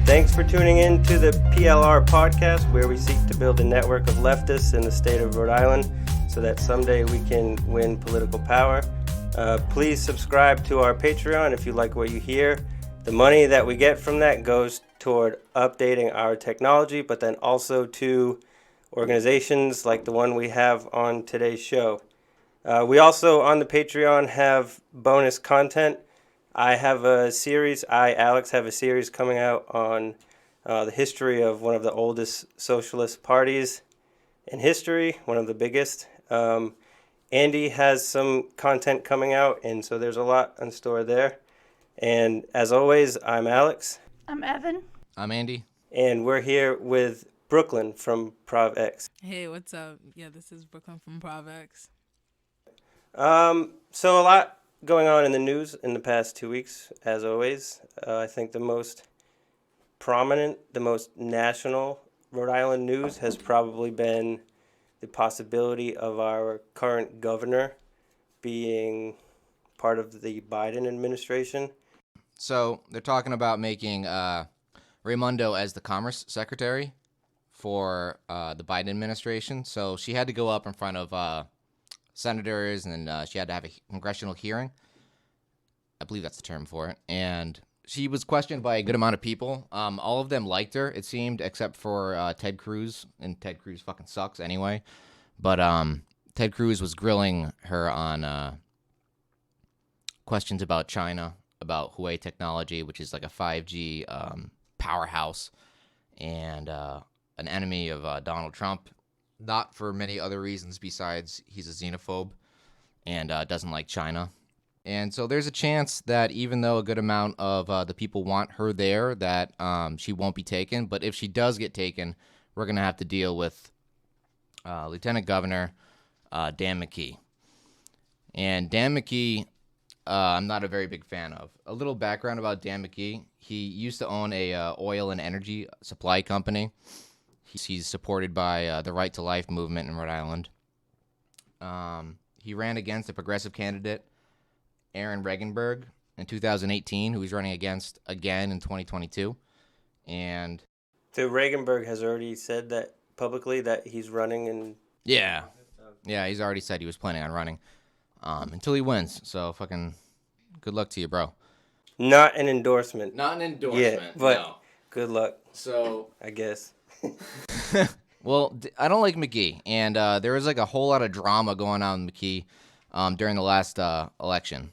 Thanks for tuning in to the PLR podcast, where we seek to build a network of leftists in the state of Rhode Island so that someday we can win political power. Please subscribe to our Patreon if you like what you hear. The money that we get from that goes toward updating our technology, but then also to organizations like the one we have on today's show. We also, on the Patreon, have bonus content. Alex, have a series coming out on the history of one of the oldest socialist parties in history, one of the biggest. Andy has some content coming out, and so there's a lot in store there. And as always, I'm Alex. I'm Evan. I'm Andy. And we're here with Brooklyn from PROVX. Hey, what's up? Yeah, this is Brooklyn from PROVX. So a lot going on in the news in the past 2 weeks, as always. I think the most prominent, the most national Rhode Island news has probably been the possibility of our current governor being part of the Biden administration. So they're talking about making Raimundo as the Commerce Secretary for the Biden administration. So she had to go up in front of senators, and she had to have a congressional hearing. I believe that's the term for it. And she was questioned by a good amount of people. All of them liked her, it seemed, except for Ted Cruz. And Ted Cruz fucking sucks anyway. But Ted Cruz was grilling her on questions about China, about Huawei technology, which is like a 5G powerhouse, and an enemy of Donald Trump. Not for many other reasons besides he's a xenophobe and doesn't like China. And so there's a chance that even though a good amount of the people want her there, that she won't be taken. But if she does get taken, we're going to have to deal with Lieutenant Governor Dan Mckee. And Dan Mckee, I'm not a very big fan of. A little background about Dan Mckee. He used to own a oil and energy supply company. He's supported by the Right to Life movement in Rhode Island. He ran against a progressive candidate, Aaron Regenberg, in 2018, who he's running against again in 2022. And So Regenberg has already said that publicly that he's running, and yeah, he's already said he was planning on running until he wins. So fucking good luck to you, bro. not an endorsement. Not an endorsement. Yeah, but no. Good luck, So I guess. Well, I don't like Mckee, and there was like a whole lot of drama going on with Mckee during the last election,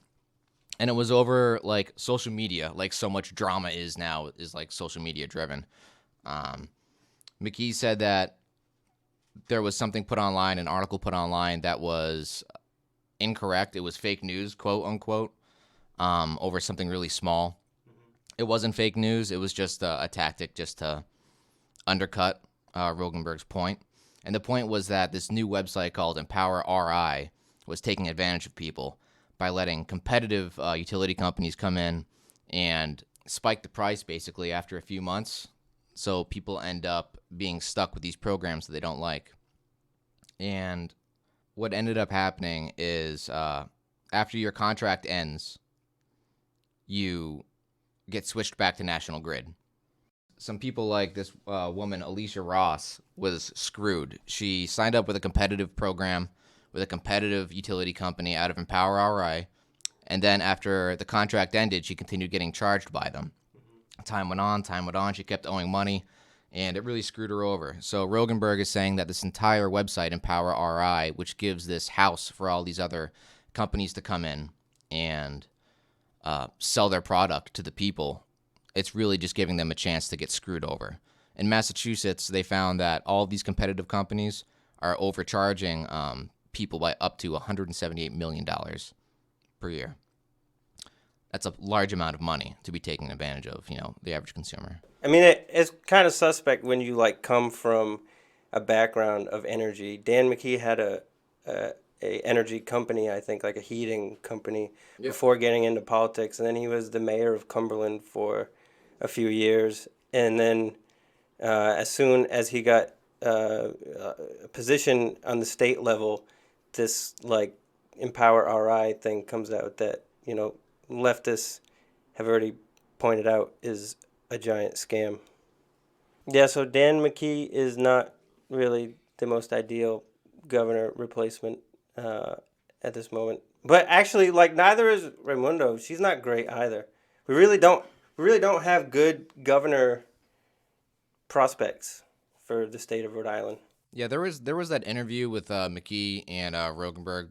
and it was over like social media. Like so much drama is now is like social media driven. Mckee said that there was something put online, an article put online that was incorrect. It was fake news, quote unquote, over something really small. It wasn't fake news. It was just a tactic just to undercut Rogenberg's point. And the point was that this new website called Empower RI was taking advantage of people by letting competitive utility companies come in and spike the price basically after a few months. So people end up being stuck with these programs that they don't like. And what ended up happening is after your contract ends, you get switched back to National Grid. Some people like this woman, Alicia Ross, was screwed. She signed up with a competitive program with a competitive utility company out of Empower RI, and then after the contract ended, she continued getting charged by them. Time went on, she kept owing money, and it really screwed her over. So Rogenberg is saying that this entire website, Empower RI, which gives this house for all these other companies to come in and sell their product to the people, it's really just giving them a chance to get screwed over. In Massachusetts, they found that all these competitive companies are overcharging people by up to $178 million per year. That's a large amount of money to be taking advantage of, the average consumer. I mean, it's kind of suspect when you come from a background of energy. Dan Mckee had a energy company, I think, like a heating company, before getting into politics, and then he was the mayor of Cumberland for a few years, and then as soon as he got a position on the state level, this Empower RI thing comes out that leftists have already pointed out is a giant scam. Yeah, so Dan Mckee is not really the most ideal governor replacement uh, at this moment. But actually, like neither is Raimundo. She's not great either. We really don't. We really don't have good governor prospects for the state of Rhode Island. Yeah, there was that interview with Mckee and Rogenberg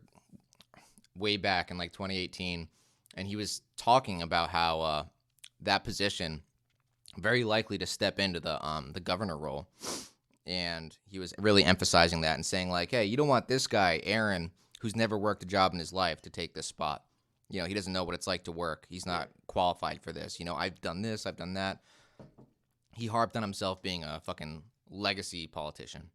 way back in like 2018, and he was talking about how that position very likely to step into the governor role, and he was really emphasizing that and saying like, hey, you don't want this guy Aaron, who's never worked a job in his life, to take this spot. You know, he doesn't know what it's like to work. He's not qualified for this. You know, I've done this, I've done that. He harped on himself being a fucking legacy politician.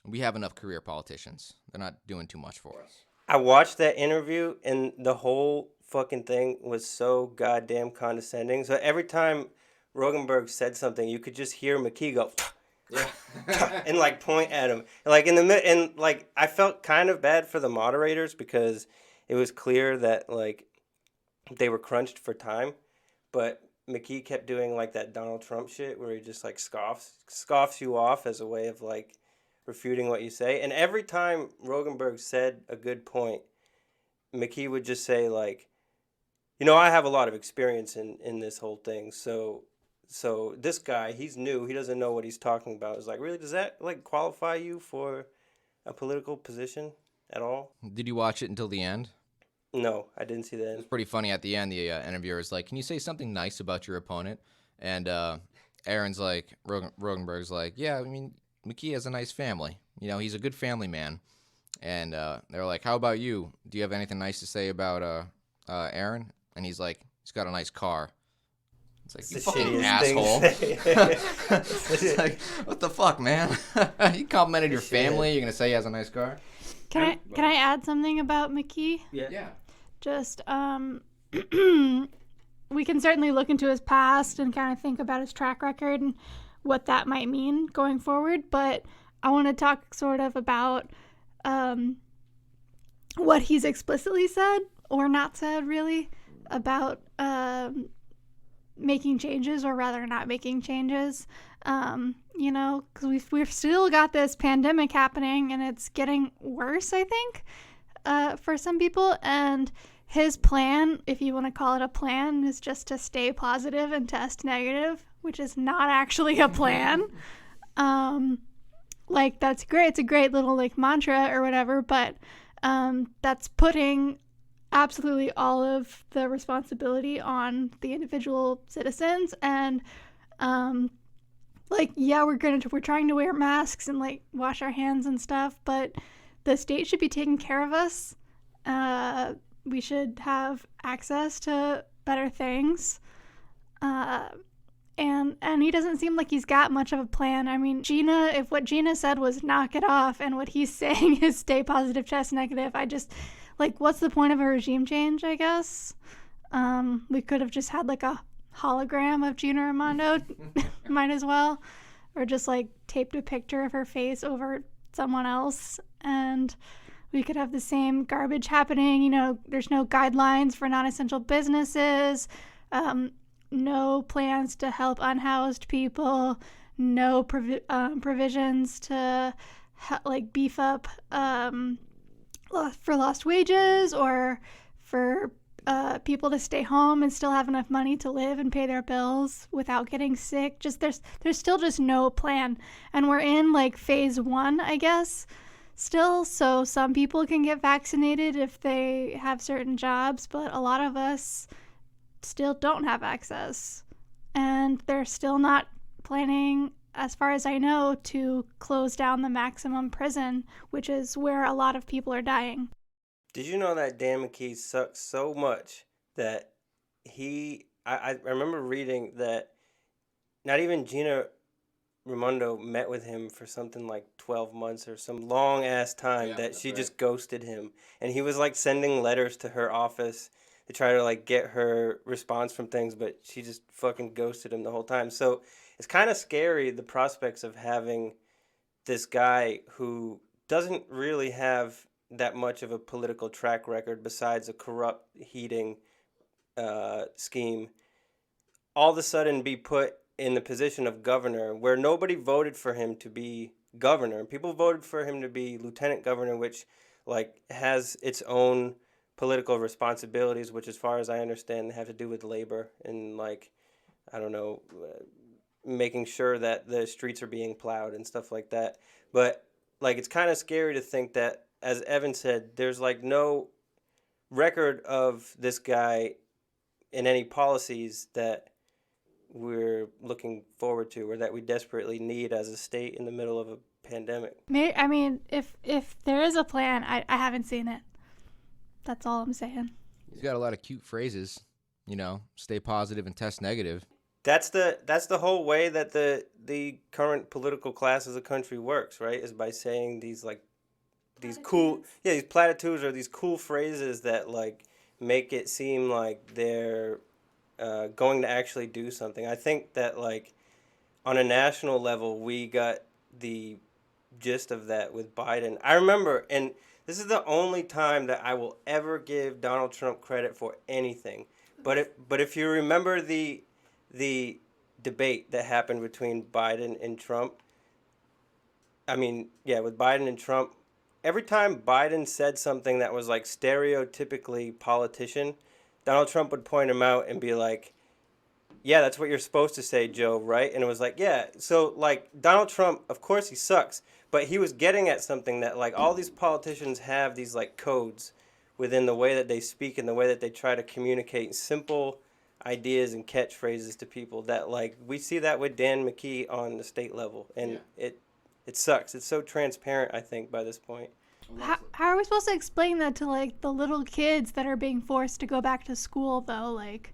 We have enough career politicians. They're not doing too much for us. I watched that interview and the whole fucking thing was so goddamn condescending. So every time Rogenberg said something, you could just hear McKee go, Yeah. and like point at him. Like in the mid, and like I felt kind of bad for the moderators because it was clear that like they were crunched for time, but McKee kept doing like that Donald Trump shit where he just like scoffs you off as a way of like refuting what you say. And every time Rogenberg said a good point, McKee would just say like, you know, I have a lot of experience in this whole thing, so this guy, he's new. He doesn't know what he's talking about. It's like, really, does that like qualify you for a political position at all? Did you watch it until the end? No, I didn't see It that. was pretty funny at the end. The interviewer was like, "Can you say something nice about your opponent?" And Aaron's like, Rogenberg's like, "Yeah, I mean, McKee has a nice family. You know, he's a good family man." And they're like, "How about you? Do you have anything nice to say about Aaron?" And he's like, "He's got a nice car." It's like, It's you the fucking shittiest thing to asshole. say. It's like, what the fuck, man? You complimented your family. You're gonna say he has a nice car? Can I add something about Mckee? Yeah. Just we can certainly look into his past and kind of think about his track record and what that might mean going forward. But I want to talk sort of about what he's explicitly said or not said, really, about making changes, or rather not making changes. You know, because we've still got this pandemic happening and it's getting worse, I think, for some people. And his plan, if you want to call it a plan, is just to stay positive and test negative, which is not actually a plan. Like, that's great. It's a great little like mantra or whatever, but that's putting absolutely all of the responsibility on the individual citizens. And like, yeah, we're trying to wear masks and like wash our hands and stuff, but the state should be taking care of us. We should have access to better things. And he doesn't seem like he's got much of a plan. I mean, Gina, if what Gina said was knock it off and what he's saying is stay positive, test negative, I just, like, what's the point of a regime change, I guess? We could have just had like a hologram of Gina Raimondo, might as well, or just like taped a picture of her face over someone else, and we could have the same garbage happening. You know, there's no guidelines for non-essential businesses, no plans to help unhoused people, no provisions to like beef up for lost wages, or for people to stay home and still have enough money to live and pay their bills without getting sick. Just there's still just no plan, and we're in like phase 1, I guess, still. So some people can get vaccinated if they have certain jobs, but a lot of us still don't have access, and they're still not planning, as far as I know, to close down the maximum prison, which is where a lot of people are dying. Did you know that Dan McKee sucks so much that I remember reading that not even Gina Raimondo met with him for something like 12 months or some long ass time, Yeah, that that's she right. just ghosted him. And he was like sending letters to her office to try to like get her response from things, but she just fucking ghosted him the whole time. So it's kind of scary, the prospects of having this guy who doesn't really have that much of a political track record besides a corrupt heating scheme all of a sudden be put in the position of governor where nobody voted for him to be governor. People voted for him to be lieutenant governor, which like has its own political responsibilities, which as far as I understand have to do with labor and like, I don't know, making sure that the streets are being plowed and stuff like that. But like it's kind of scary to think that, as Evan said, there's like no record of this guy in any policies that we're looking forward to or that we desperately need as a state in the middle of a pandemic. I mean, if there is a plan, I haven't seen it. That's all I'm saying. He's got a lot of cute phrases, stay positive and test negative. That's the whole way that the current political class of the country works, right? Is by saying these these platitudes or these cool phrases that like make it seem like they're going to actually do something. I think that like on a national level, we got the gist of that with Biden. I remember, and this is the only time that I will ever give Donald Trump credit for anything. But if you remember the debate that happened between Biden and Trump, with Biden and Trump, every time Biden said something that was like stereotypically politician, Donald Trump would point him out and be like, yeah, that's what you're supposed to say, Joe, right? And it was like, yeah. So, like, Donald Trump, of course he sucks, but he was getting at something that, like, all these politicians have these, like, codes within the way that they speak and the way that they try to communicate simple ideas and catchphrases to people that, like, we see that with Dan Mckee on the state level. And it sucks. It's so transparent, I think, by this point. How are we supposed to explain that to, like, the little kids that are being forced to go back to school, though? Like,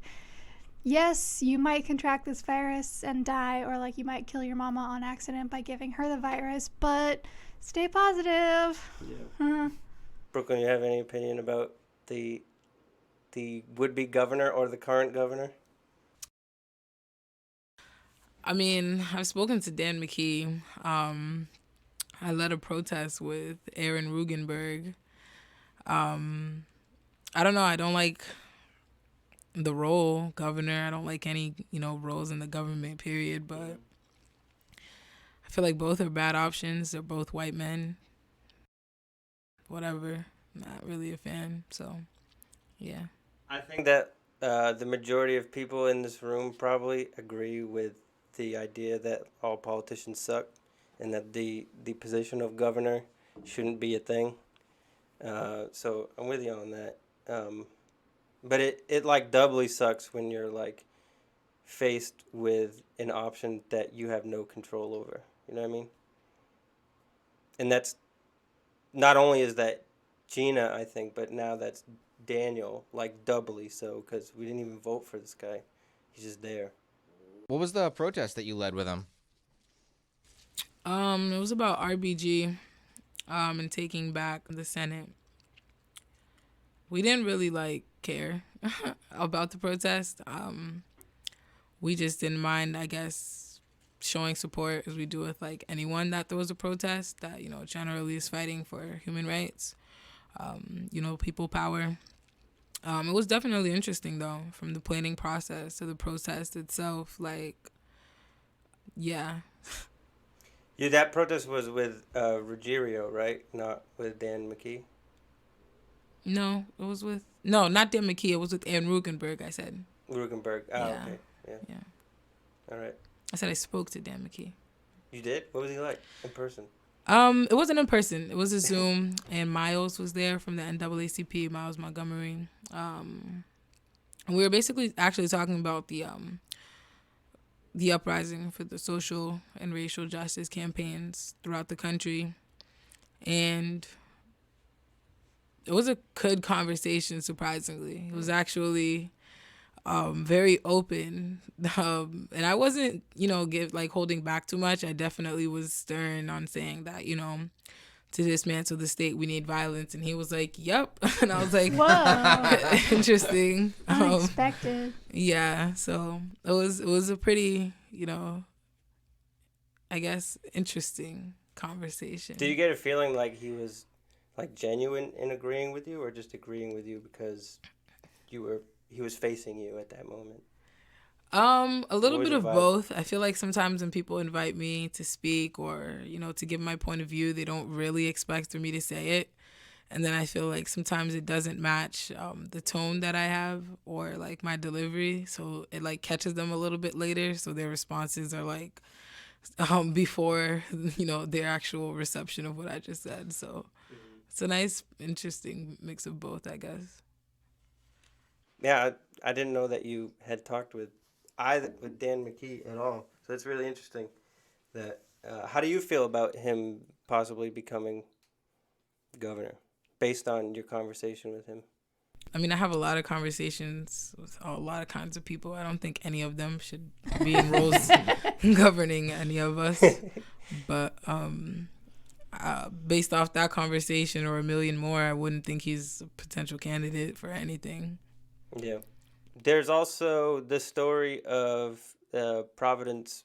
yes, you might contract this virus and die, or like you might kill your mama on accident by giving her the virus, but stay positive. Yeah. Brooklyn, you have any opinion about the would-be governor or the current governor? I mean, I've spoken to Dan Mckee. I led a protest with Aaron Rugenberg. I don't know. I don't like the role governor. I don't like any, roles in the government, period. But I feel like both are bad options. They're both white men. Whatever. Not really a fan. So, yeah. I think that the majority of people in this room probably agree with the idea that all politicians suck and that the position of governor shouldn't be a thing. So I'm with you on that. But it like doubly sucks when you're like faced with an option that you have no control over. You know what I mean? And that's not only is that Gina, I think, but now that's Daniel, like doubly so, because we didn't even vote for this guy. He's just there. What was the protest that you led with him? It was about RBG and taking back the Senate. We didn't really care about the protest. We just didn't mind, I guess, showing support as we do with anyone that there was a protest that generally is fighting for human rights, people power. It was definitely interesting though, from the planning process to the protest itself. Yeah, that protest was with Ruggiero, right? Not with Dan Mckee. No, it was with not Dan Mckee. It was with Aaron Rugenberg. I said Rugenberg. Oh, yeah. Okay. Yeah. All right. I said I spoke to Dan Mckee. You did? What was he like in person? It wasn't in person. It was a Zoom, and Miles was there from the NAACP, Miles Montgomery. We were basically actually talking about the uprising for the social and racial justice campaigns throughout the country, and it was a good conversation. Surprisingly, it was actually very open, and I wasn't, holding back too much. I definitely was stern on saying that, to dismantle the state, we need violence, and he was like, "Yep," and I was like, "Whoa, interesting, unexpected." Yeah, so it was a pretty, I guess, interesting conversation. Did you get a feeling like he was genuine in agreeing with you, or just agreeing with you because he was facing you at that moment? A little What was bit your of vibe? both. I feel like sometimes when people invite me to speak or, to give my point of view, they don't really expect for me to say it. And then I feel like sometimes it doesn't match the tone that I have or like my delivery. So it like catches them a little bit later. So their responses are like before, their actual reception of what I just said. So it's a nice, interesting mix of both, I guess. Yeah, I didn't know that you had talked with Dan Mckee at all. So it's really interesting. That how do you feel about him possibly becoming governor, based on your conversation with him? I mean, I have a lot of conversations with a lot of kinds of people. I don't think any of them should be in roles governing any of us. But based off that conversation or a million more, I wouldn't think he's a potential candidate for anything. Yeah. There's also the story of the Providence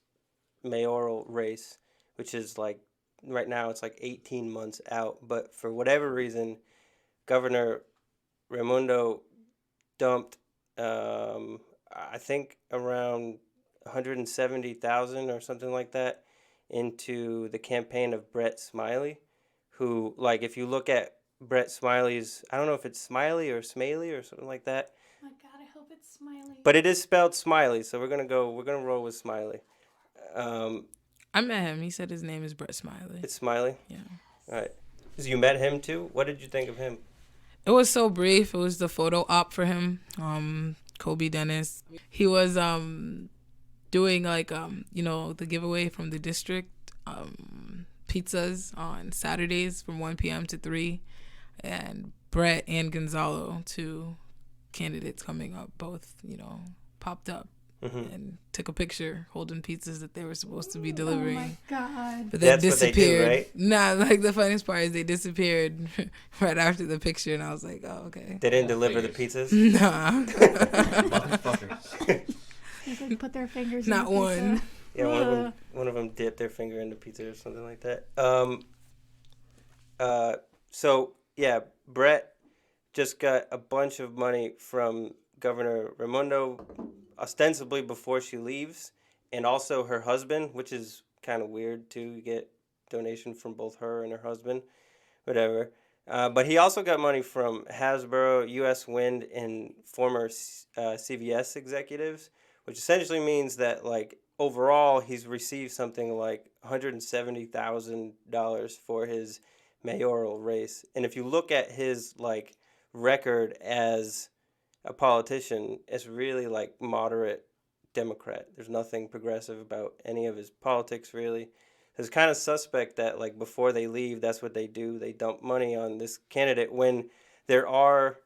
mayoral race, which is like right now it's like 18 months out. But for whatever reason, Governor Raimundo dumped, I think, around 170,000 or something like that into the campaign of Brett Smiley, who, like, if you look at Brett Smiley's, I don't know if it's Smiley or Smiley or something like that, Oh my God, I hope it's Smiley. but it is spelled Smiley, so we're gonna roll with Smiley. Um, I met him. He said his name is Brett Smiley. it's Smiley. Yeah. All right. So you met him too. What did you think of him? It was so brief. It was the photo op for him. Kobe Dennis. He was doing like the giveaway from the district pizzas on Saturdays from 1 p.m. to 3, and Brett and Gonzalo, two candidates coming up, both popped up and took a picture holding pizzas that they were supposed to be delivering. Oh my God. But they That's what they do, disappeared. right? Nah, like the funniest part is they disappeared right after the picture, and I was like, oh, okay. They didn't Oh, deliver the figures. pizzas. Nah, Motherfuckers. They could put their fingers not in the one. pizza. Yeah, one of them dipped their finger in the pizza or something like that. So yeah, Brett just got a bunch of money from Governor Raimundo, ostensibly before she leaves, and also her husband, which is kind of weird too. You get donation from both her and her husband, whatever. But he also got money from Hasbro, U.S. Wind, and former CVS executives, which essentially means that, like, overall he's received something like $170,000 for his mayoral race. And if you look at his, like, record as a politician, it's really like moderate Democrat. There's nothing progressive about any of his politics, really. It's kind of suspect that, like, before they leave, that's what they do. They dump money on this candidate when there are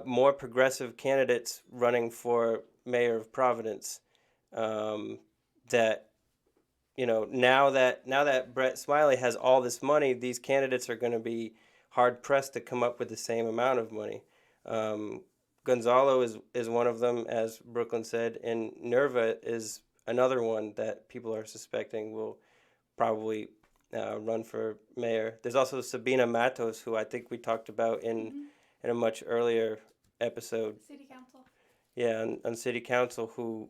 more progressive candidates running for mayor of Providence. That now that Brett Smiley has all this money, these candidates are going to be hard pressed to come up with the same amount of money. Gonzalo is one of them, as Brooklyn said, and Nerva is another one that people are suspecting will probably run for mayor. There's also Sabina Matos, who I think we talked about in a much earlier episode. City council. Yeah, on city council, who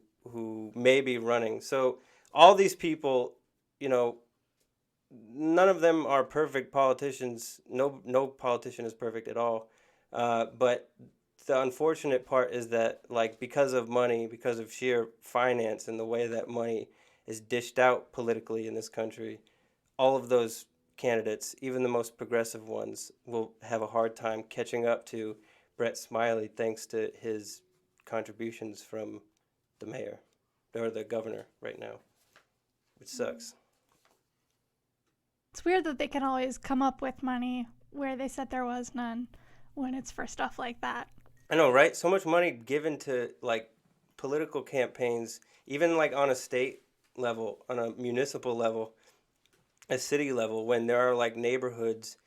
may be running. So all these people, none of them are perfect politicians. No politician is perfect at all. But the unfortunate part is that, like, because of money, because of sheer finance and the way that money is dished out politically in this country, all of those candidates, even the most progressive ones, will have a hard time catching up to Brett Smiley thanks to his contributions from the mayor or the governor right now, which sucks. It's weird that they can always come up with money where they said there was none when it's for stuff like that. I know, right? So much money given to, like, political campaigns, even, like, on a state level, on a municipal level, a city level, when there are, like, neighborhoods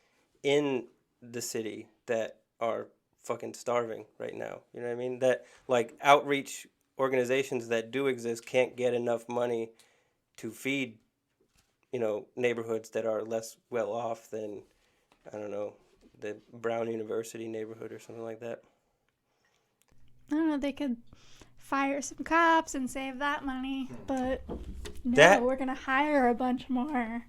in the city that are fucking starving right now. You know what I mean? That, like, outreach organizations that do exist can't get enough money to feed, neighborhoods that are less well off than, I don't know, the Brown University neighborhood or something like that. I don't know, they could fire some cops and save that money, but no, That- we're going to hire a bunch more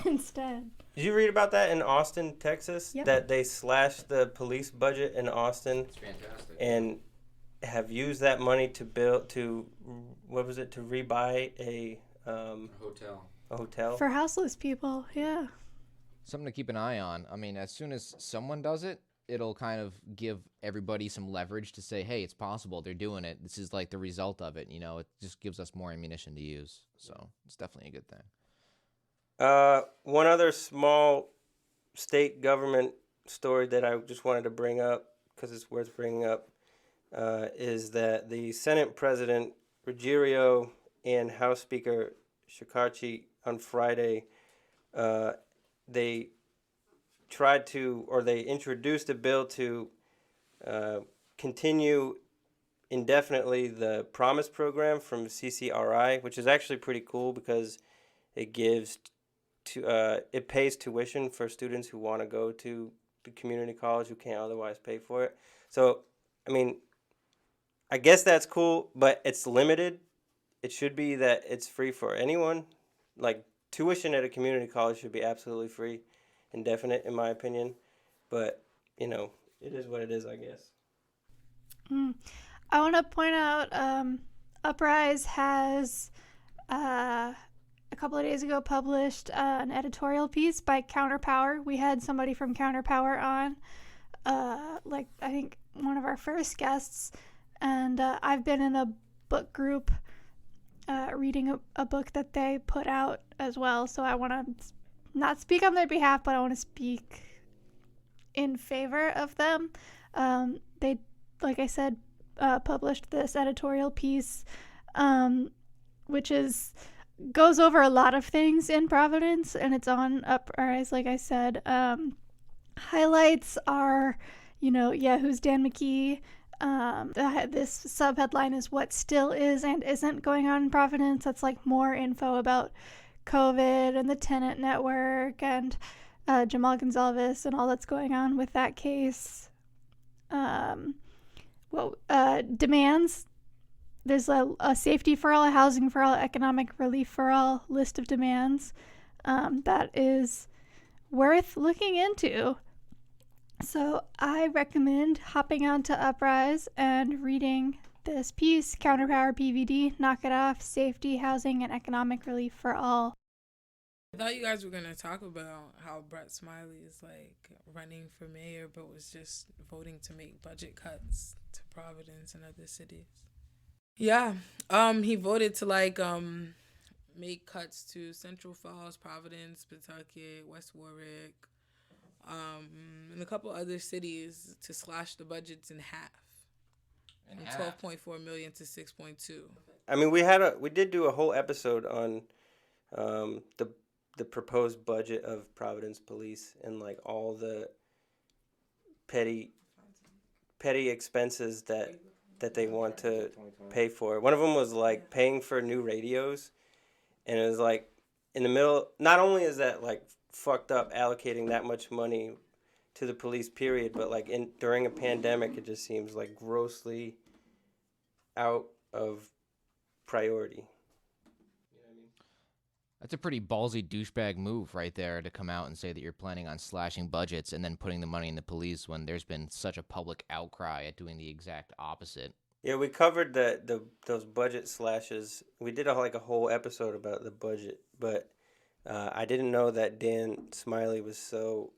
instead. Did you read about that in Austin, Texas? Yep. That they slashed the police budget in Austin It's fantastic. and have used that money to build to rebuy a Hotel. hotel. For houseless people, yeah. Something to keep an eye on. I mean, as soon as someone does it, it'll kind of give everybody some leverage to say, hey, it's possible. They're doing it. This is like the result of it. You know, it just gives us more ammunition to use. So it's definitely a good thing. One other small state government story that I just wanted to bring up because it's worth bringing up is that the Senate President Ruggiero and House Speaker Shekarchi on Friday, they introduced a bill to continue indefinitely the Promise program from CCRI, which is actually pretty cool because it it pays tuition for students who want to go to the community college who can't otherwise pay for it. So, I mean, I guess that's cool, but it's limited. It should be that it's free for anyone. Like, tuition at a community college should be absolutely free, indefinite, in my opinion. But, you know, it is what it is, I guess. I want to point out Uprise has a couple of days ago published an editorial piece by Counterpower. We had somebody from Counterpower on, I think one of our first guests, and I've been in a book group reading a book that they put out as well, so I want to not speak on their behalf, but I want to speak in favor of them. They, like I said, published this editorial piece, which goes over a lot of things in Providence, and it's on Uprise, like I said. Highlights are, who's Dan Mckee. This subheadline is what still is and isn't going on in Providence. That's like more info about COVID and the tenant network and Jamal Gonzalez and all that's going on with that case. Demands. There's a safety for all, a housing for all, economic relief for all list of demands that is worth looking into. So I recommend hopping onto Uprise and reading this piece, Counterpower PVD, Knock It Off, Safety, Housing, and Economic Relief for All. I thought you guys were going to talk about how Brett Smiley is running for mayor, but was just voting to make budget cuts to Providence and other cities. Yeah, he voted to make cuts to Central Falls, Providence, Pawtucket, West Warwick, and a couple other cities to slash the budgets in half, from 12.4 million to 6.2. I mean, we did do a whole episode on the proposed budget of Providence Police and all the petty expenses that they want to pay for. One of them was paying for new radios, and it was in the middle. Not only is that fucked up allocating that much money to the police period, but during a pandemic, it just seems grossly out of priority. That's a pretty ballsy douchebag move right there to come out and say that you're planning on slashing budgets and then putting the money in the police when there's been such a public outcry at doing the exact opposite. Yeah, we covered those budget slashes. We did a whole episode about the budget, but I didn't know that Brett Smiley was so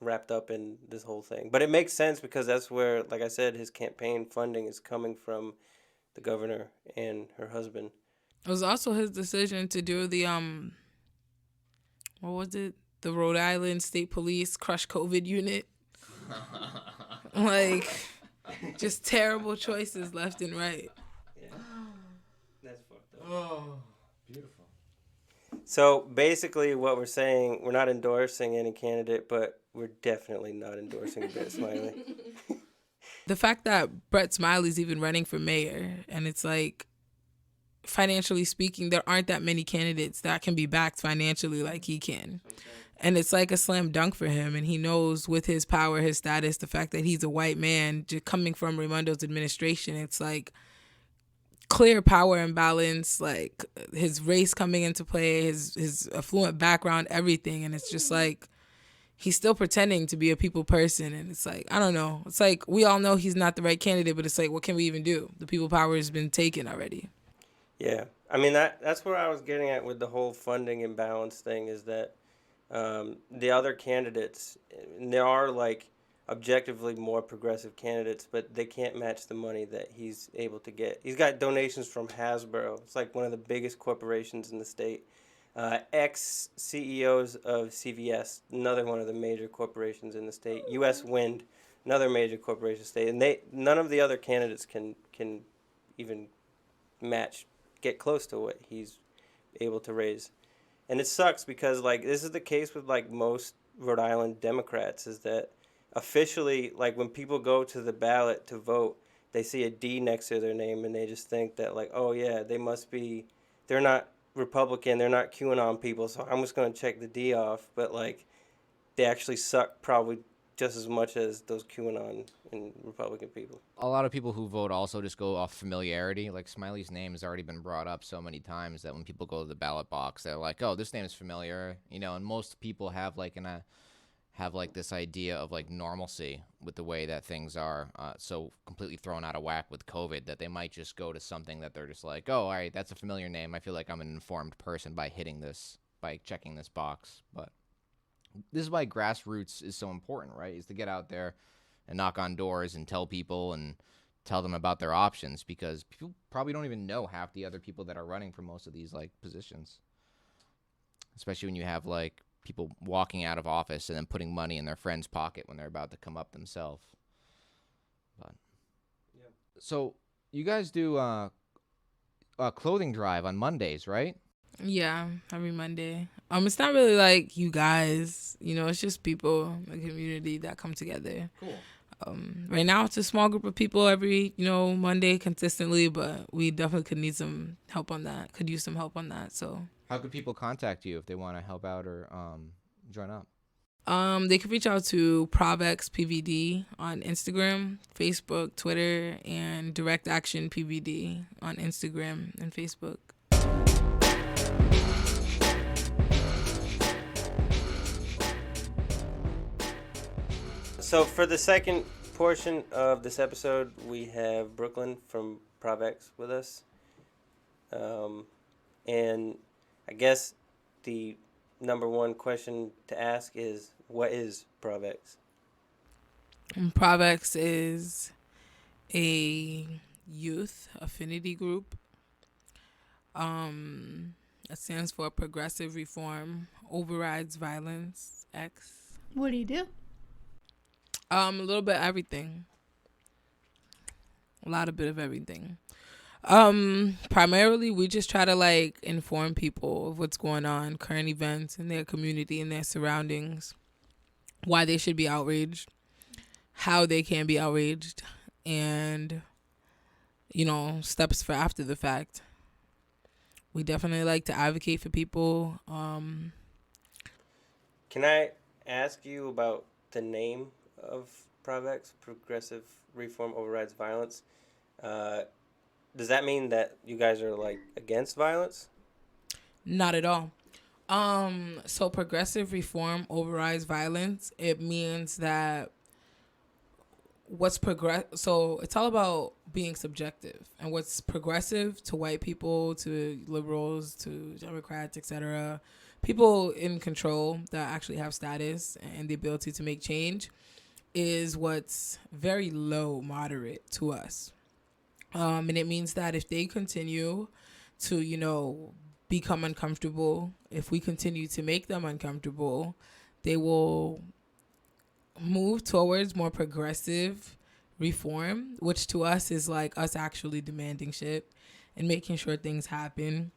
wrapped up in this whole thing. But it makes sense because that's where, like I said, his campaign funding is coming from the governor and her husband. It was also his decision to do the the Rhode Island State Police Crush COVID unit. Just terrible choices left and right. Yeah. That's fucked up. Oh, beautiful. So basically what we're saying, we're not endorsing any candidate, but we're definitely not endorsing Brett Smiley. The fact that Brett Smiley's even running for mayor, and it's financially speaking, there aren't that many candidates that can be backed financially like he can. And it's like a slam dunk for him. And he knows with his power, his status, the fact that he's a white man just coming from Raimondo's administration, it's like clear power imbalance, like his race coming into play, his affluent background, everything. And it's just like, he's still pretending to be a people person. And it's like, I don't know. It's like, we all know he's not the right candidate, but it's like, what can we even do? The people power has been taken already. Yeah. I mean, that's where I was getting at with the whole funding imbalance thing, is that the other candidates, and there are like objectively more progressive candidates, but they can't match the money that he's able to get. He's got donations from Hasbro. It's like one of the biggest corporations in the state. Ex-CEOs of CVS, another one of the major corporations in the state. U.S. Wind, another major corporation in the state. And none of the other candidates can even get close to what he's able to raise. And it sucks because, like, this is the case with, like, most Rhode Island Democrats, is that officially, like, when people go to the ballot to vote, they see a D next to their name and they just think that, like, oh, yeah, they're not Republican, they're not QAnon people, so I'm just going to check the D off. But, like, they actually suck probably just as much as those QAnon and Republican people. A lot of people who vote also just go off familiarity. Like, Smiley's name has already been brought up so many times that when people go to the ballot box, they're like, oh, this name is familiar, you know. And most people have this idea of like normalcy with the way that things are, so completely thrown out of whack with COVID that they might just go to something that they're just like, oh, all right, that's a familiar name. I feel like I'm an informed person by checking this box. But this is why grassroots is so important, right? Is to get out there and knock on doors and tell people and tell them about their options, because people probably don't even know half the other people that are running for most of these like positions, especially when you have like people walking out of office and then putting money in their friend's pocket when they're about to come up themselves. But yeah. So you guys do a clothing drive on Mondays, right? Yeah, every Monday. It's not really like you guys, you know, it's just people, a community that come together. Cool. Right now it's a small group of people every, Monday consistently, but we definitely could use some help on that. So how could people contact you if they want to help out or join up? They could reach out to PROVX PVD on Instagram, Facebook, Twitter, and Direct Action PVD on Instagram and Facebook. So for the second portion of this episode, we have Brooklyn from PROVX with us. And I guess the number one question to ask is, what is PROVX? PROVX is a youth affinity group. It stands for Progressive Reform Overrides Violence X. What do you do? A little bit of everything. A bit of everything. Primarily, we just try to inform people of what's going on, current events in their community and their surroundings, why they should be outraged, how they can be outraged, and, steps for after the fact. We definitely like to advocate for people. Can I ask you about the name of PROVX, Progressive Reform Overrides Violence? Does that mean that you guys are against violence? Not at all. So Progressive Reform Overrides Violence, it means that so it's all about being subjective, and what's progressive to white people, to liberals, to Democrats, etc., people in control that actually have status and the ability to make change, is what's very low moderate to us. And it means that if they continue to, become uncomfortable, if we continue to make them uncomfortable, they will move towards more progressive reform, which to us is us actually demanding shit and making sure things happen.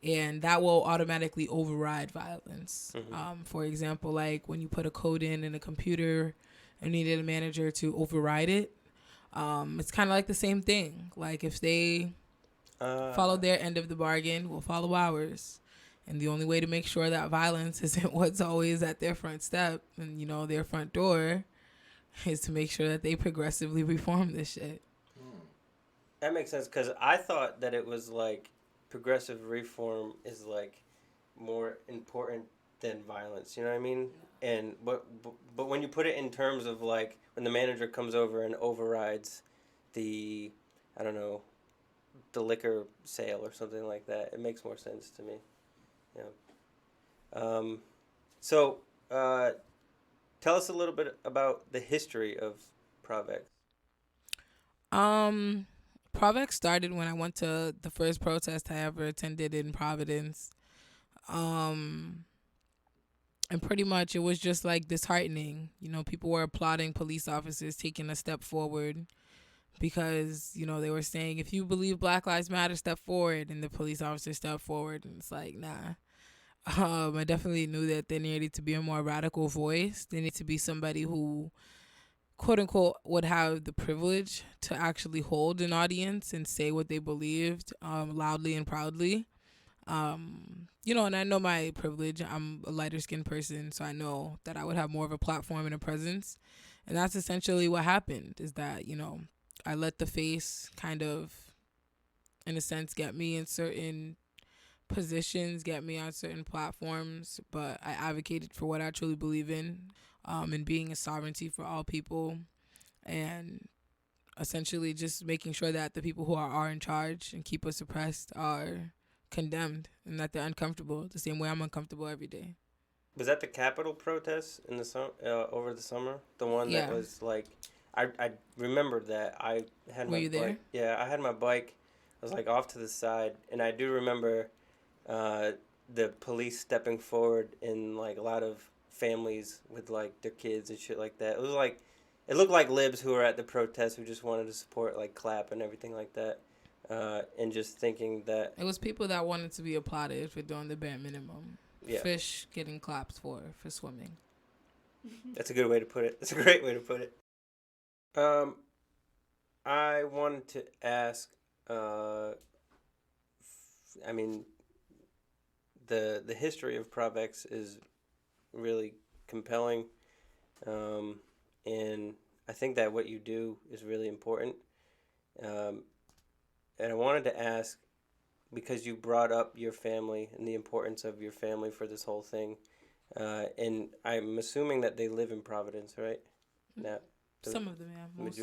And that will automatically override violence. Mm-hmm. For example, when you put a code in a computer and needed a manager to override it, it's kind of like the same thing. If they follow their end of the bargain, we'll follow ours. And the only way to make sure that violence isn't what's always at their front step and, their front door is to make sure that they progressively reform this shit. That makes sense, because I thought that it was like progressive reform is like more important than violence. You know what I mean? And but when you put it in terms of like when the manager comes over and overrides the, I don't know, the liquor sale or something like that, it makes more sense to me. Yeah. So tell us a little bit about the history of PROVX. PROVX started when I went to the first protest I ever attended in Providence. And pretty much it was just like disheartening. People were applauding police officers taking a step forward because, they were saying, if you believe Black Lives Matter, step forward. And the police officers stepped forward. And it's like, nah. I definitely knew that there needed to be a more radical voice. There needed to be somebody who, quote unquote, would have the privilege to actually hold an audience and say what they believed loudly and proudly. And I know my privilege. I'm a lighter skinned person, so I know that I would have more of a platform and a presence. And that's essentially what happened, is that, I let the face kind of, in a sense, get me in certain positions, get me on certain platforms, but I advocated for what I truly believe in, and being a sovereignty for all people, and essentially just making sure that the people who are in charge and keep us oppressed are condemned and that they're uncomfortable the same way I'm uncomfortable every day. Was that the Capitol protests in the over the summer? The one that was like, I remembered that. I had Were my you bike. there? Yeah, I had my bike. I was like off to the side, and I do remember the police stepping forward in like a lot of families with like their kids and shit like that. It looked like libs who were at the protest who just wanted to support, like clap and everything like that, and just thinking that it was people that wanted to be applauded for doing the bare minimum. Yeah. Fish getting claps for swimming. That's a good way to put it. That's a great way to put it. I wanted to ask, the history of PROVX is really compelling, and I think that what you do is really important. And I wanted to ask, because you brought up your family and the importance of your family for this whole thing, and I'm assuming that they live in Providence, right? Now, Some of them, yeah. Most.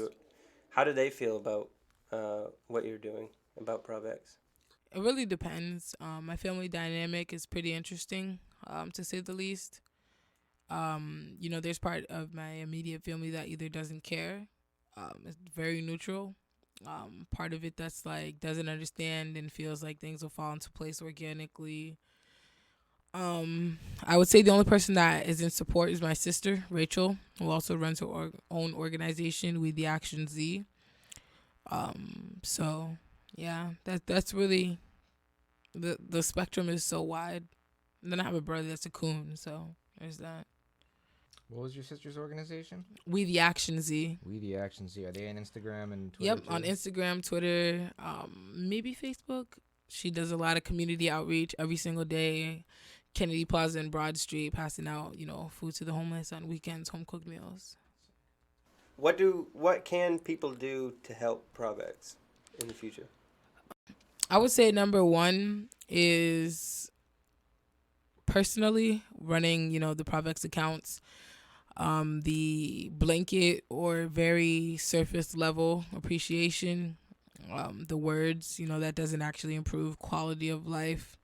How do they feel about what you're doing about PROVX? It really depends. My family dynamic is pretty interesting, to say the least. There's part of my immediate family that either doesn't care, it's very neutral. Part of it that's like doesn't understand and feels like things will fall into place organically. I would say the only person that is in support is my sister, Rachel, who also runs her own organization, We the Action Z. So yeah, that's really the spectrum is so wide. And then I have a brother that's a coon, so there's that. What was your sister's organization? We the Action Z. We the Action Z. Are they on Instagram and Twitter? Yep, too? on Instagram, Twitter, maybe Facebook. She does a lot of community outreach every single day. Kennedy Plaza and Broad Street, passing out, food to the homeless on weekends, home cooked meals. What can people do to help PROVX in the future? I would say number one is personally running, the PROVX accounts. The blanket or very surface level appreciation, the words, that doesn't actually improve quality of life.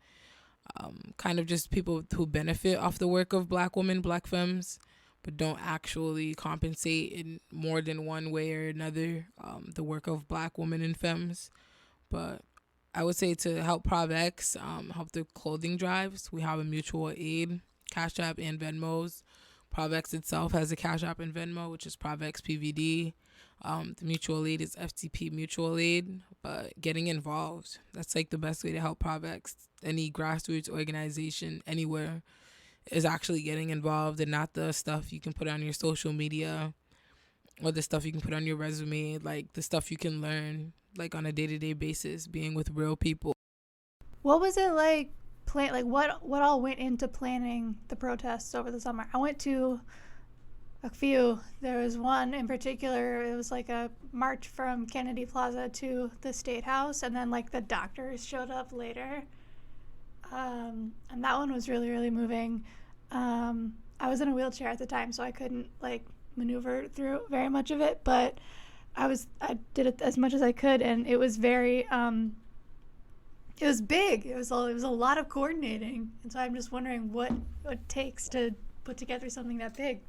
Kind of just people who benefit off the work of Black women, Black femmes, but don't actually compensate in more than one way or another, the work of Black women and femmes. But I would say to help PROVX, help the clothing drives, we have a mutual aid, Cash App and Venmos. PROVX itself has a Cash App and Venmo, which is PROVX PVD. The mutual aid is FTP mutual aid, but getting involved, that's like the best way to help PROVX. Any grassroots organization anywhere is actually getting involved, and not the stuff you can put on your social media or the stuff you can put on your resume, like the stuff you can learn like on a day-to-day basis, being with real people. What was it like what all went into planning the protests over the summer. I went to a few. There was one in particular. It was like a march from Kennedy Plaza to the State House, and then like the doctors showed up later. And that one was really, really moving. I was in a wheelchair at the time, so I couldn't like maneuver through very much of it, but I did it as much as I could, and it was very it was big. It was a lot of coordinating, and so I'm just wondering what it takes to put together something that big.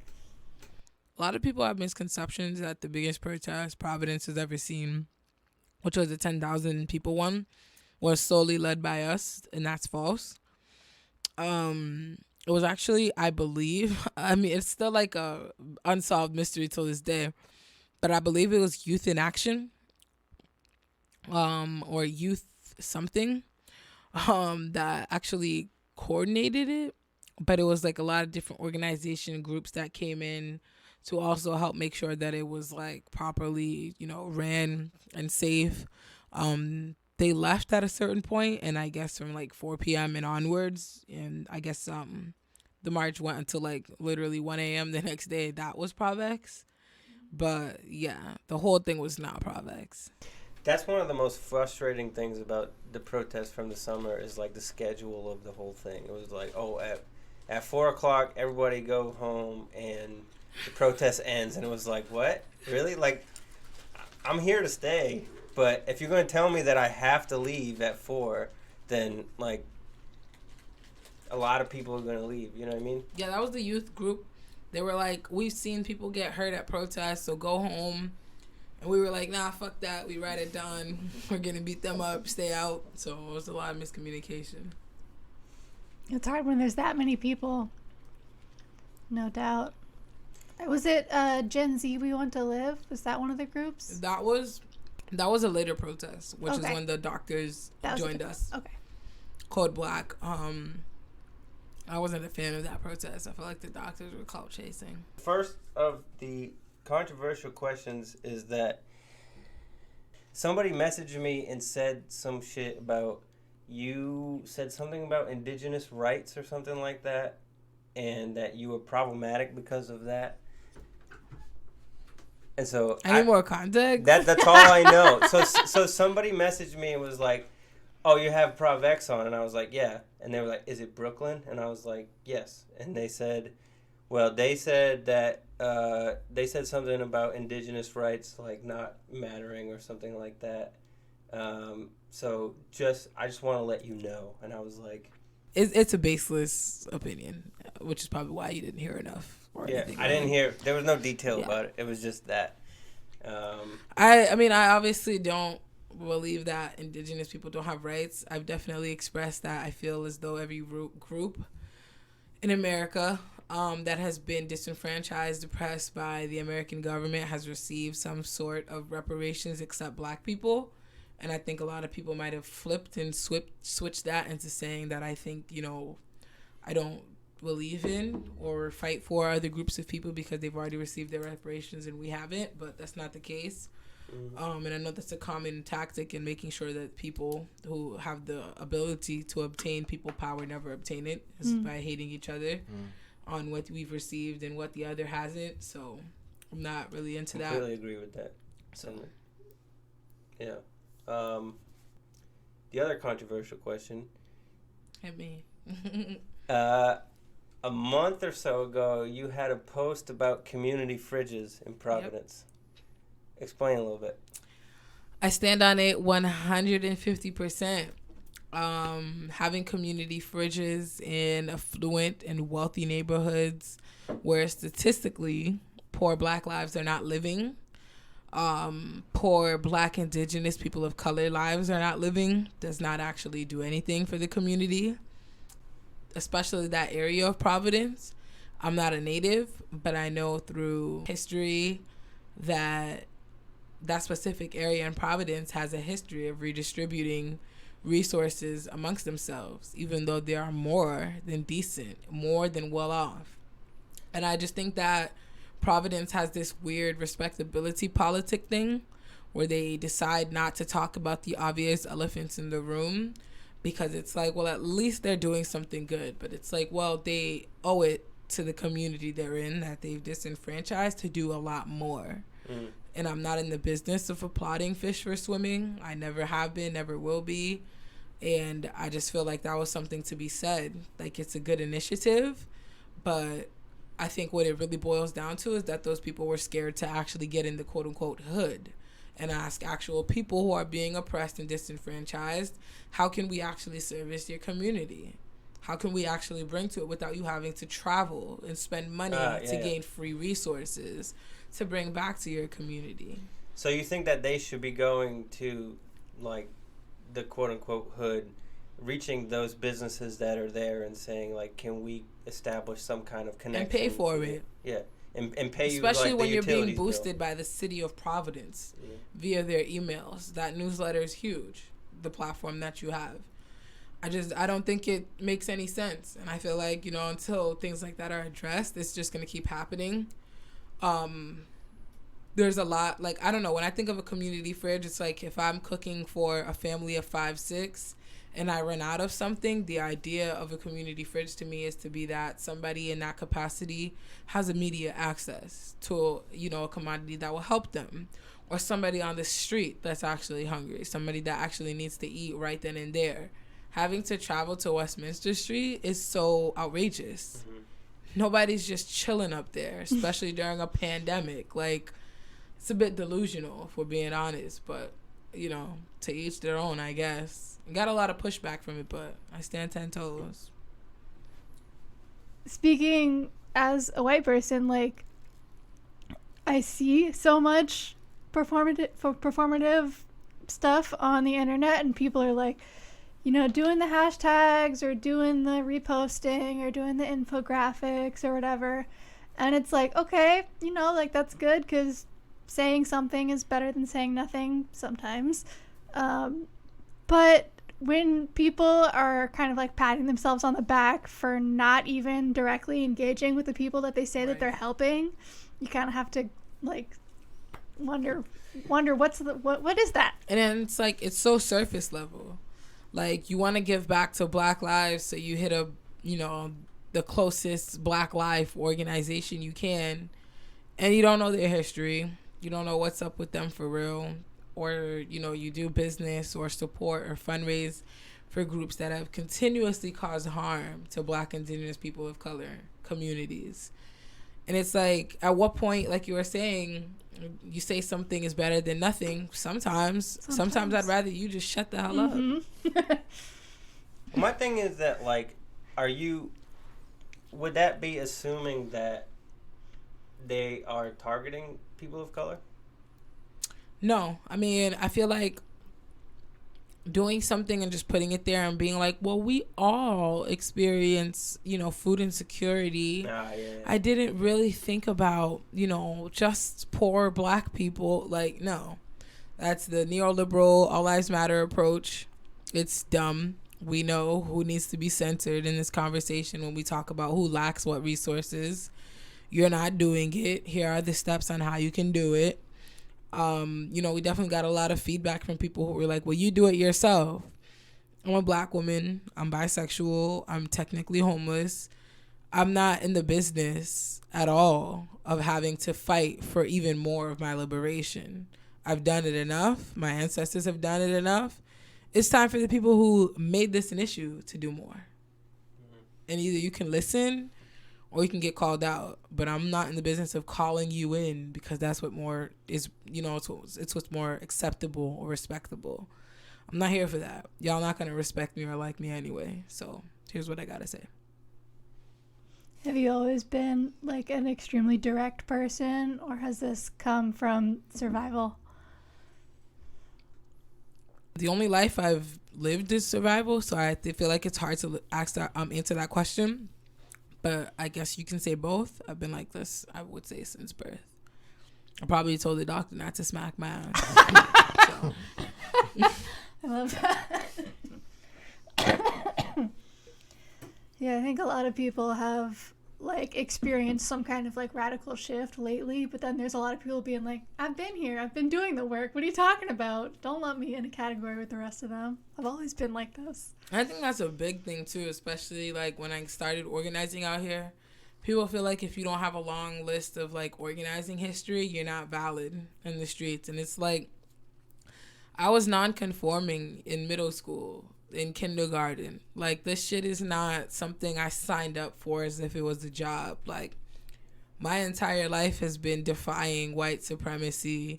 A lot of people have misconceptions that the biggest protest Providence has ever seen, which was the 10,000 people one, was solely led by us, and that's false. It was actually, I believe, I mean, it's still like a unsolved mystery till this day, but I believe it was Youth in Action, or Youth something, that actually coordinated it. But it was like a lot of different organization groups that came in to also help make sure that it was like properly, ran and safe. They left at a certain point, and I guess from like 4 p.m. and onwards, and I guess the march went until like literally 1 a.m. the next day. That was PROVX. But yeah, the whole thing was not PROVX. That's one of the most frustrating things about the protest from the summer is like the schedule of the whole thing. It was like, at 4 o'clock, everybody go home and the protest ends. And it was like, what? Really? Like, I'm here to stay. But if you're going to tell me that I have to leave at 4, then like a lot of people are going to leave. You know what I mean? Yeah, that was the youth group. They were like, we've seen people get hurt at protests, so go home. And we were like, nah, fuck that. We write it down. We're going to beat them up, stay out. So it was a lot of miscommunication. It's hard when there's that many people. No doubt. Was it Gen Z We Want to Live? Was that one of the groups? That was a later protest, which is Okay. when the doctors joined us. Okay. Code Black. I wasn't a fan of that protest. I felt like the doctors were clout chasing. First of the controversial questions is that somebody messaged me and said some shit about, you said something about indigenous rights or something like that, and that you were problematic because of that. And so I need more context. That's all I know. So somebody messaged me and was like, oh, you have PROVX on? And I was like, yeah. And they were like, is it Brooklyn? And I was like, yes. And they said, well, they said that, they said something about indigenous rights, like, not mattering or something like that. So I just want to let you know. And I was like... It's a baseless opinion, which is probably why you didn't hear enough. Yeah, I didn't hear... There was no detail about it. It was just that. I mean, I obviously don't believe that indigenous people don't have rights. I've definitely expressed that I feel as though every group in America that has been disenfranchised, oppressed by the American government has received some sort of reparations except Black people. And I think a lot of people might have flipped and switched that into saying that I think, I don't believe in or fight for other groups of people because they've already received their reparations and we haven't, but that's not the case. And I know that's a common tactic in making sure that people who have the ability to obtain people power never obtain it, is by hating each other on what we've received and what the other hasn't. So I'm not really into that. I completely agree with that. So, yeah. The other controversial question. Hit me. A month or so ago, you had a post about community fridges in Providence. Yep. Explain a little bit. I stand on it 150%. Having community fridges in affluent and wealthy neighborhoods where statistically poor Black lives are not living, poor Black, Indigenous, people of color lives are not living, does not actually do anything for the community, especially that area of Providence. I'm not a native, but I know through history that specific area in Providence has a history of redistributing resources amongst themselves, even though they are more than decent, more than well off. And I just think that Providence has this weird respectability politic thing where they decide not to talk about the obvious elephants in the room, because it's like, well, at least they're doing something good. But it's like, well, they owe it to the community they're in that they've disenfranchised to do a lot more. And I'm not in the business of applauding fish for swimming. I never have been, never will be. And I just feel like that was something to be said. Like, it's a good initiative, but I think what it really boils down to is that those people were scared to actually get in the quote unquote hood and ask actual people who are being oppressed and disenfranchised, how can we actually service your community? How can we actually bring to it without you having to travel and spend money to gain free resources to bring back to your community? So you think that they should be going to, like, the quote-unquote hood, reaching those businesses that are there and saying, like, can we establish some kind of connection? And pay for it. Yeah, and pay you, especially like, when the you're being utilities boosted bill. by the city of Providence via their emails. That newsletter is huge, the platform that you have. I don't think it makes any sense. And I feel like, until things like that are addressed, it's just going to keep happening. There's a lot, like, I don't know, when I think of a community fridge, it's like if I'm cooking for a family of 5, 6, and I run out of something, the idea of a community fridge to me is to be that somebody in that capacity has immediate access to, a commodity that will help them. Or somebody on the street that's actually hungry, somebody that actually needs to eat right then and there. Having to travel to Westminster Street is so outrageous. Nobody's just chilling up there, especially during a pandemic. Like, it's a bit delusional, if we're being honest, but, to each their own, I guess. Got a lot of pushback from it, but I stand 10 toes. Speaking as a white person, like, I see so much performative stuff on the internet, and people are like, doing the hashtags or doing the reposting or doing the infographics or whatever. And it's like, okay, like, that's good because saying something is better than saying nothing sometimes. But when people are kind of like patting themselves on the back for not even directly engaging with the people that they say that they're helping, you kind of have to, like, wonder what is that? And then it's like, it's so surface level. Like, you want to give back to Black lives, so you hit the closest Black life organization you can, and you don't know their history. You don't know what's up with them for real. Or, you do business or support or fundraise for groups that have continuously caused harm to Black, Indigenous, people of color communities. And it's like, at what point, like you were saying, you say something is better than nothing. Sometimes I'd rather you just shut the hell up. My thing is that, like, would that be assuming that they are targeting people of color? No. I mean, I feel like doing something and just putting it there and being like, well, we all experience, food insecurity. I didn't really think about, just poor Black people. Like, no. That's the neoliberal all lives matter approach. It's dumb. We know who needs to be censored in this conversation when we talk about who lacks what resources. You're not doing it. Here are the steps on how you can do it. We definitely got a lot of feedback from people who were like, well, you do it yourself. I'm a Black woman. I'm bisexual. I'm technically homeless. I'm not in the business at all of having to fight for even more of my liberation. I've done it enough. My ancestors have done it enough. It's time for the people who made this an issue to do more. And either you can listen or you can get called out. But I'm not in the business of calling you in because that's what more is, it's what's more acceptable or respectable. I'm not here for that. Y'all not going to respect me or like me anyway. So here's what I got to say. Have you always been, like, an extremely direct person, or has this come from survival? The only life I've lived is survival, so I feel like it's hard to answer that question. But I guess you can say both. I've been like this, I would say, since birth. I probably told the doctor not to smack my ass. So. I love that. Yeah, I think a lot of people have, like experienced some kind of like radical shift lately, but then there's a lot of people being like, I've been here, I've been doing the work, what are you talking about? Don't lump me in a category with the rest of them. I've always been like this. I think that's a big thing too, especially like when I started organizing out here. People feel like if you don't have a long list of like organizing history, you're not valid in the streets. And it's like, I was non-conforming in middle school, in kindergarten. Like, this shit is not something I signed up for as if it was a job. Like, my entire life has been defying white supremacy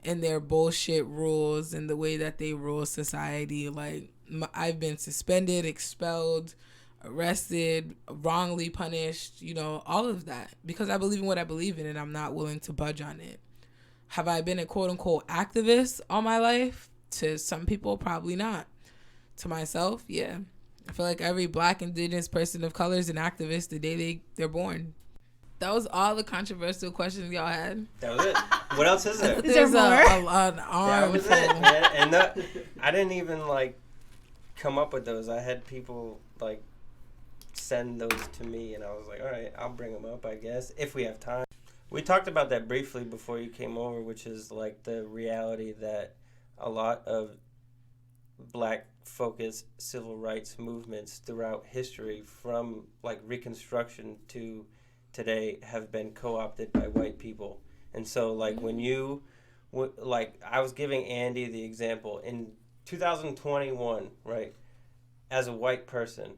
and their bullshit rules and the way that they rule society. Like, I've been suspended, expelled, arrested, wrongly punished, you know, all of that, because I believe in what I believe in and I'm not willing to budge on it. Have I been a quote-unquote activist all my life? To some people, probably not. To myself, yeah. I feel like every Black, Indigenous person of color is an activist the day they're born. That was all the controversial questions y'all had. That was it. What else is there? Is there more? An That was it, man. And I didn't even, like, come up with those. I had people, like, send those to me, and I was like, all right, I'll bring them up, I guess, if we have time. We talked about that briefly before you came over, which is like the reality that a lot of Black-focused civil rights movements throughout history, from like Reconstruction to today, have been co-opted by white people. And so like when you, like I was giving Andy the example, in 2021, right, as a white person,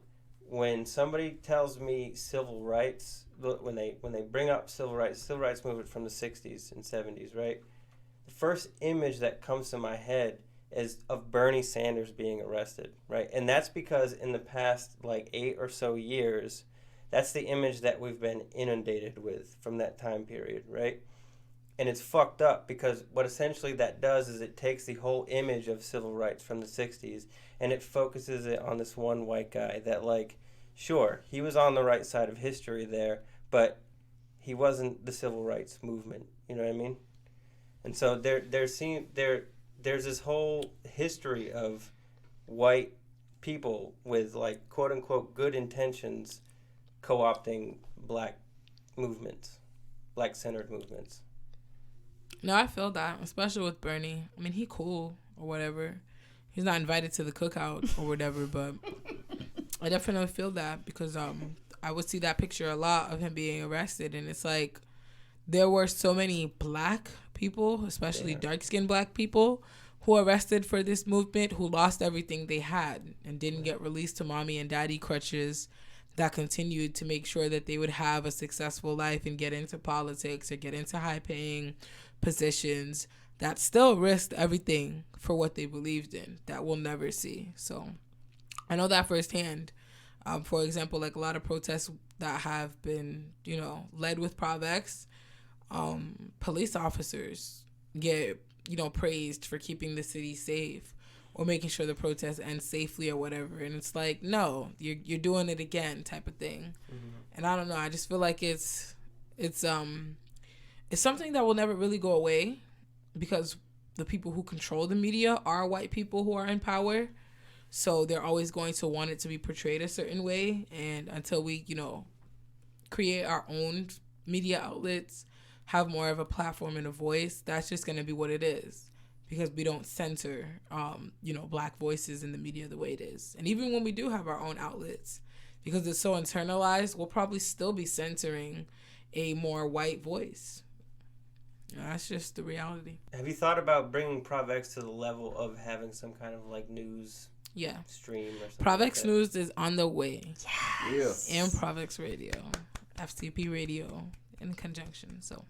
when somebody tells me civil rights, when they bring up civil rights movement from the 60s and 70s, right? The first image that comes to my head is of Bernie Sanders being arrested, right? And that's because in the past, like 8 or so years, that's the image that we've been inundated with from that time period, right? And it's fucked up because what essentially that does is it takes the whole image of civil rights from the 60s and it focuses it on this one white guy that, like, sure, he was on the right side of history there, but he wasn't the civil rights movement. You know what I mean? And so there's this whole history of white people with, like, quote unquote good intentions co-opting Black movements, Black-centered movements. No, I feel that, especially with Bernie. I mean, he cool or whatever. He's not invited to the cookout or whatever, but I definitely feel that because I would see that picture a lot of him being arrested, and it's like there were so many Black people, especially dark-skinned Black people, who were arrested for this movement, who lost everything they had and didn't get released to mommy and daddy crutches that continued to make sure that they would have a successful life and get into politics or get into high-paying positions that still risked everything for what they believed in that we'll never see. So I know that firsthand. For example, like a lot of protests that have been, you know, led with PROVX, police officers get, you know, praised for keeping the city safe or making sure the protest ends safely or whatever. And it's like, no, you're doing it again type of thing. Mm-hmm. And I don't know. I just feel like it's something that will never really go away because the people who control the media are white people who are in power. So they're always going to want it to be portrayed a certain way. And until we, you know, create our own media outlets, have more of a platform and a voice, that's just going to be what it is. Because we don't censor, you know, Black voices in the media the way it is. And even when we do have our own outlets, because it's so internalized, we'll probably still be censoring a more white voice. That's just the reality. Have you thought about bringing PROVX to the level of having some kind of like news stream or something? PROVX like News is on the way. Yes. And PROVX Radio, FTP Radio in conjunction. So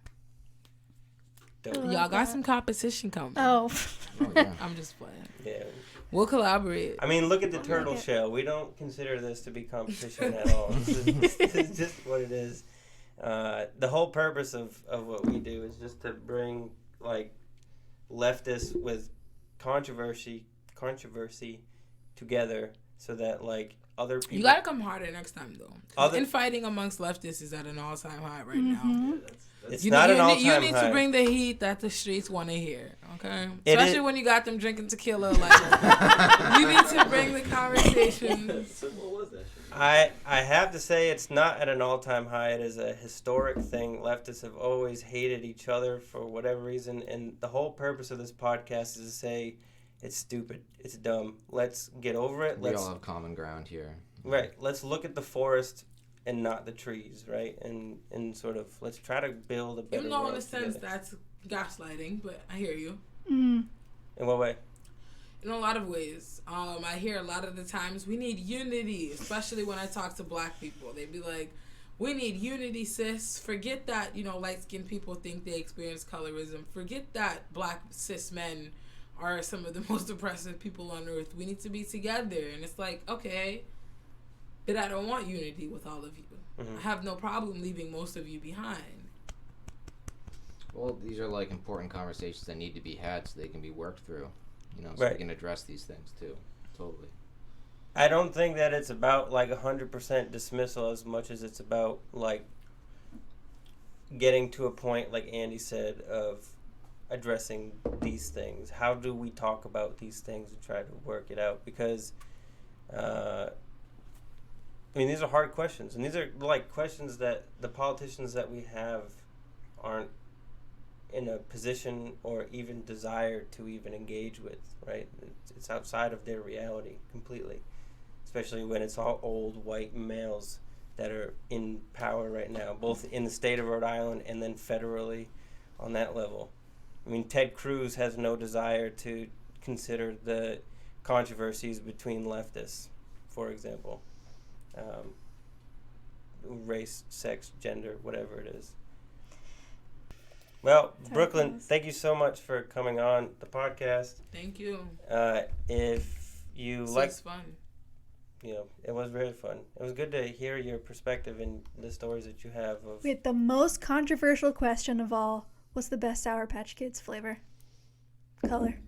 y'all got some competition coming. Oh yeah. I'm just playing. Yeah. We'll collaborate. I mean, look at the turtle shell. We don't consider this to be competition at all. This is just what it is. The whole purpose of what we do is just to bring like leftists with controversy together so that like other people. You gotta come harder next time though. Infighting amongst leftists is at an all-time high right now. It's not an all-time high. You need to bring the heat that the streets want to hear, okay? Especially when you got them drinking tequila. Like, you need to bring the conversation. What was that shit? I have to say it's not at an all-time high. It is a historic thing. Leftists have always hated each other for whatever reason, and the whole purpose of this podcast is to say it's stupid, it's dumb. Let's get over it. We all have common ground here. Right. Let's look at the forest and not the trees, right? And sort of let's try to build a better Even though world in a sense together. that's gaslighting, but I hear you. Mm. In what way? In a lot of ways. I hear a lot of the times we need unity, especially when I talk to black people. They be like, we need unity, sis. Forget that, light-skinned people think they experience colorism. Forget that black cis men are some of the most oppressive people on earth. We need to be together. And it's like, okay, but I don't want unity with all of you. I have no problem leaving most of you behind. Well, these are like important conversations that need to be had so they can be worked through, so Right. we can address these things too. Totally. I don't think that it's about like 100% dismissal as much as it's about like getting to a point, like Andy said, of addressing these things. How do we talk about these things and try to work it out? Because these are hard questions, and these are like questions that the politicians that we have aren't in a position or even desire to even engage with, right? It's outside of their reality completely, especially when it's all old white males that are in power right now, both in the state of Rhode Island and then federally on that level. Ted Cruz has no desire to consider the controversies between leftists, for example. Race, sex, gender, whatever it is. Well, Brooklyn, thank you so much for coming on the podcast. Thank you. If you This like, was fun. It was very fun. It was good to hear your perspective and the stories that you have of. Wait, the most controversial question of all: what's the best Sour Patch Kids flavor? Color.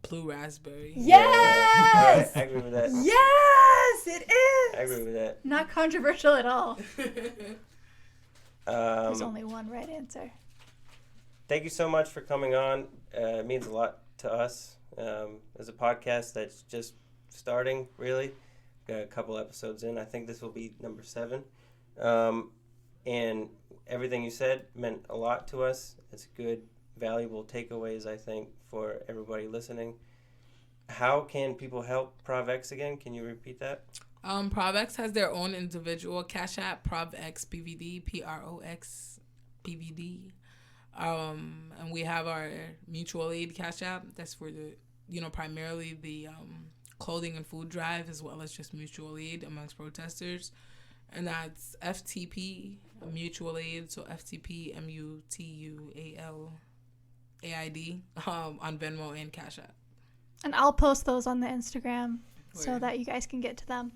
Blue raspberry. Yes! I agree with that. Yes, it is. I agree with that. Not controversial at all. There's only one right answer. Thank you so much for coming on. It means a lot to us. As a podcast that's just starting, really. Got a couple episodes in. I think this will be number 7. And everything you said meant a lot to us. It's good, valuable takeaways, I think, for everybody listening. How can people help PROVX again? Can you repeat that? PROVX has their own individual Cash App, PROVX BVD, PROX BVD. And we have our mutual aid Cash App. That's for the, primarily the clothing and food drive, as well as just mutual aid amongst protesters. And that's FTP mutual aid. So FTP MUTUALAID on Venmo and Cash App. And I'll post those on the Instagram so that you guys can get to them.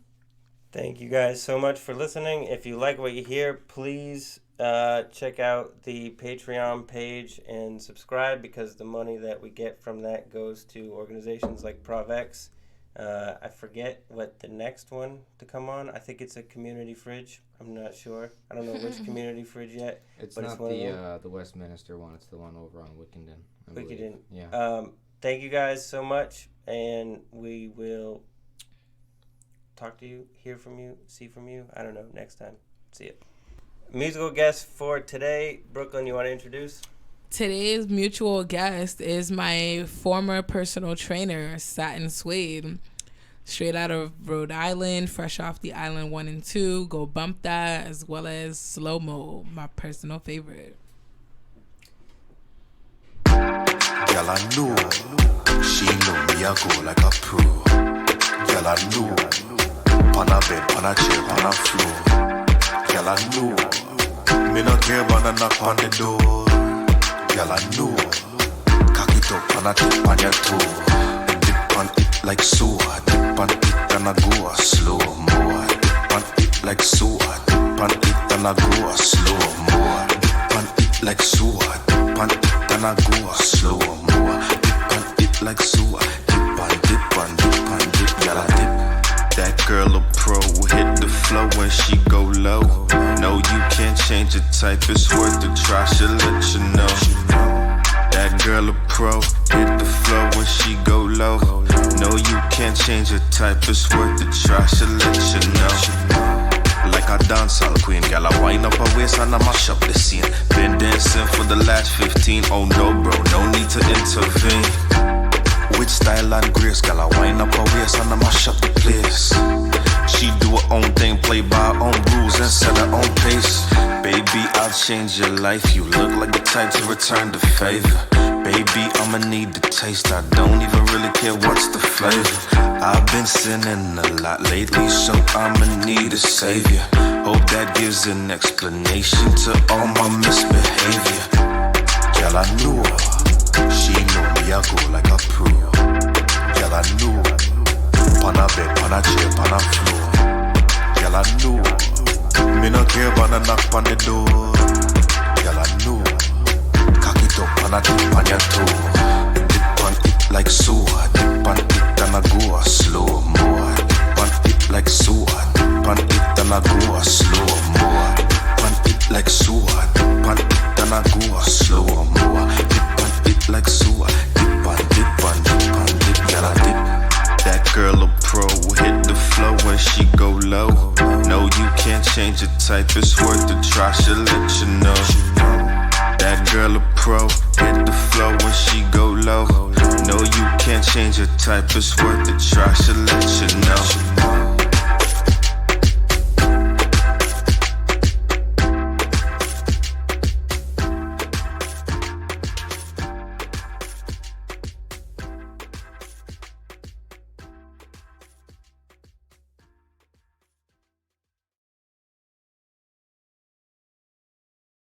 Thank you guys so much for listening. If you like what you hear, please check out the Patreon page and subscribe, because the money that we get from that goes to organizations like PROVX. I forget what the next one to come on. I think it's a community fridge. I'm not sure. I don't know which community fridge yet. It's but not it's one of the Westminster one. It's the one over on Wickenden. Wickenden. Yeah. Thank you guys so much, and we will talk to you, hear from you, see from you. I don't know, next time. See it. Musical guest for today, Brooklyn, you want to introduce? Today's mutual guest is my former personal trainer, Satin Suede. Straight out of Rhode Island, fresh off the Island 1 and 2. Go bump that, as well as Slow Mo, my personal favorite. Girl, I know, she know me, I go like a pro. Girl, I know, on a bed, on a chair, on a floor. Girl, I know, me not care about a knock on the door. Girl, I know, cock it up and I tip on your toe. Dip on it like so, dip on it and I go slow more. Dip on it like so, dip on it and I go slow more. Dip on it like so, dip on it and I go slow more. Dip on it like so, dip on, dip on, dip on, dip. Girl, I dip. That girl a pro, hit the flow when she go low. No, you can't change your type, it's worth a try, she'll let you know. That girl a pro, hit the flow when she go low. No, you can't change her type, it's worth the try, she'll let you know. Like a dancehall queen, gal, I wind up her waist and I mash up the scene. Been dancing for the last 15, oh no bro, no need to intervene. With style and grace, gal, I wind up her waist and I mash up the place. She do her own thing, play by her own rules and set her own pace. Baby, I'll change your life, you look like the type to return the favor. Baby, I'ma need the taste, I don't even really care what's the flavor. I've been sinning a lot lately, so I'ma need a savior. Hope that gives an explanation to all my misbehavior. Girl, I knew her, she knew me, I go like a pro. Girl, I knew her, pan a bed, pan a chair, pan a floor. Girl, I knew her, me no care about a knock on the door. Girl, I knew her, cock it up and a dip on your toe. Dip on it like sewer, dip on it and I go slow more. Dip on it like sewer, dip on it and I go slow more. Dip on it like sewer, dip on it and I go slow more. Dip on it like sewer, dip on, dip on, dip on, dip, girl I dip. That girl a pro, hit the flow when she go low. No, you can't change your type, it's worth the try, she'll let you know. That girl a pro, hit the flow when she go low. No, you can't change your type, it's worth the try, she'll let you know.